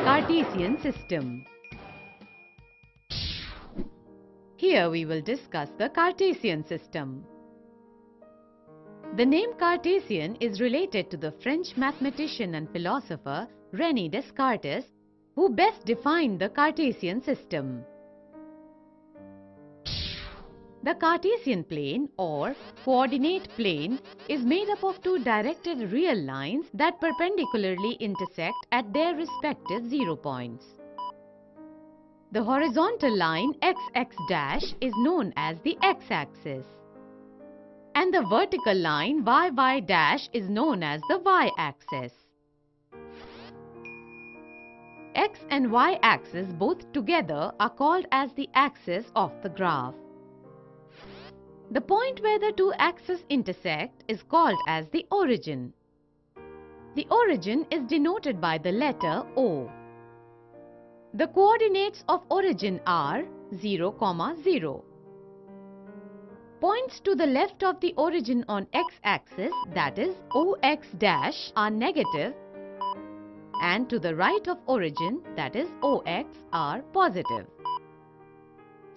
Cartesian system. Here we will discuss the Cartesian system. The name Cartesian is related to the French mathematician and philosopher René Descartes, who best defined the Cartesian system. The Cartesian plane or coordinate plane is made up of two directed real lines that perpendicularly intersect at their respective 0 points. The horizontal line xx dash is known as the x-axis, and the vertical line yy dash is known as the y-axis. X and y axis both together are called as the axis of the graph. The point where the two axes intersect is called as the origin. The origin is denoted by the letter O. The coordinates of origin are 0, 0. Points to the left of the origin on x-axis, that is OX dash, are negative, and to the right of origin, that is OX, are positive.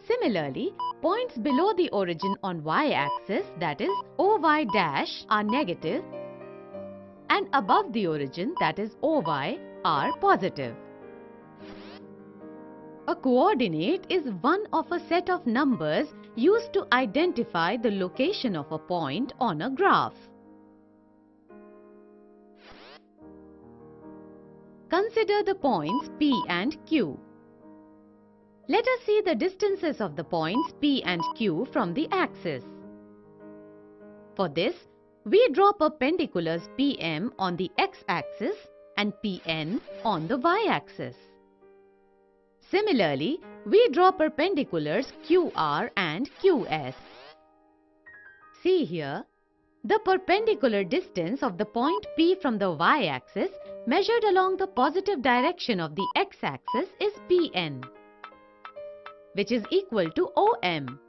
Similarly, points below the origin on y-axis, that is OY dash, are negative, and above the origin, that is OY, are positive. A coordinate is one of a set of numbers used to identify the location of a point on a graph. Consider the points P and Q. Let us see the distances of the points P and Q from the axis. For this, we draw perpendiculars PM on the x-axis and PN on the y-axis. Similarly, we draw perpendiculars QR and QS. See here, the perpendicular distance of the point P from the y-axis measured along the positive direction of the x-axis is PN, which is equal to OM,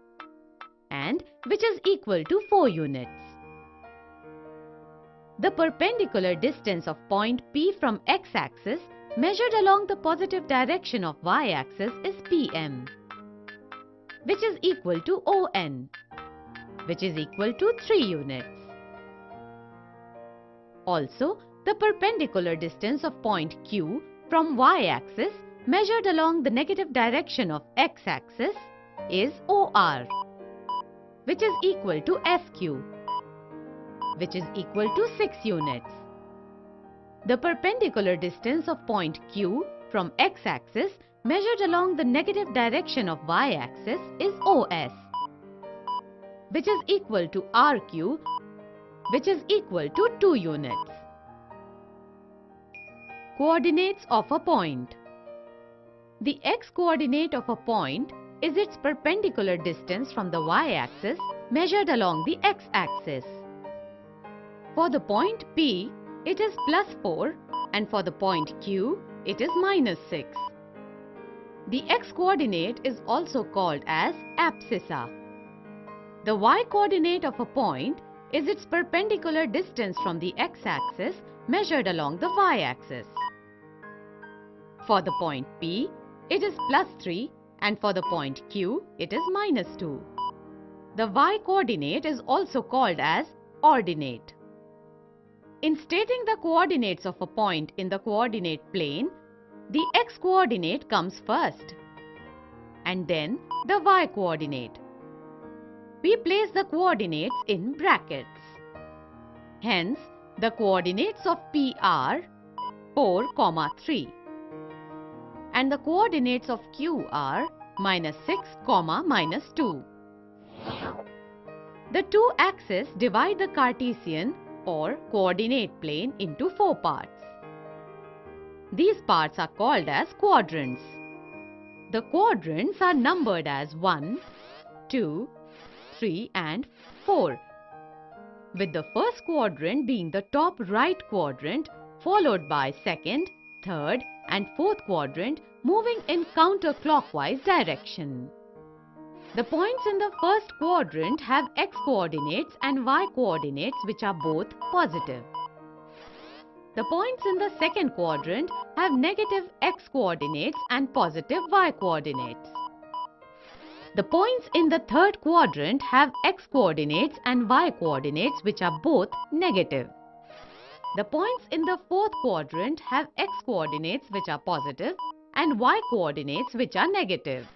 and which is equal to 4 units. The perpendicular distance of point P from x-axis measured along the positive direction of y-axis is PM, which is equal to ON, which is equal to 3 units. Also, the perpendicular distance of point Q from y-axis measured along the negative direction of x-axis is OR, which is equal to SQ, which is equal to 6 units. The perpendicular distance of point Q from x-axis measured along the negative direction of y-axis is OS, which is equal to RQ, which is equal to 2 units. Coordinates of a point. The x-coordinate of a point is its perpendicular distance from the y-axis measured along the x-axis. For the point P, it is +4, and for the point Q, it is -6. The x-coordinate is also called as abscissa. The y-coordinate of a point is its perpendicular distance from the x-axis measured along the y-axis. For the point P, it is +3, and for the point Q, it is -2. The y-coordinate is also called as ordinate. In stating the coordinates of a point in the coordinate plane, the x-coordinate comes first, and then the y-coordinate. We place the coordinates in brackets. Hence, the coordinates of P are 4, 3, and the coordinates of Q are -6, -2. The two axes divide the Cartesian or coordinate plane into 4 parts. These parts are called as quadrants. The quadrants are numbered as 1, 2, 3 and 4, with the first quadrant being the top right quadrant, followed by second, third and fourth quadrant moving in counterclockwise direction. The points in the first quadrant have x coordinates and y coordinates which are both positive. The points in the second quadrant have negative x coordinates and positive y coordinates. The points in the third quadrant have x coordinates and y coordinates which are both negative. The points in the fourth quadrant have x coordinates which are positive and y coordinates which are negative.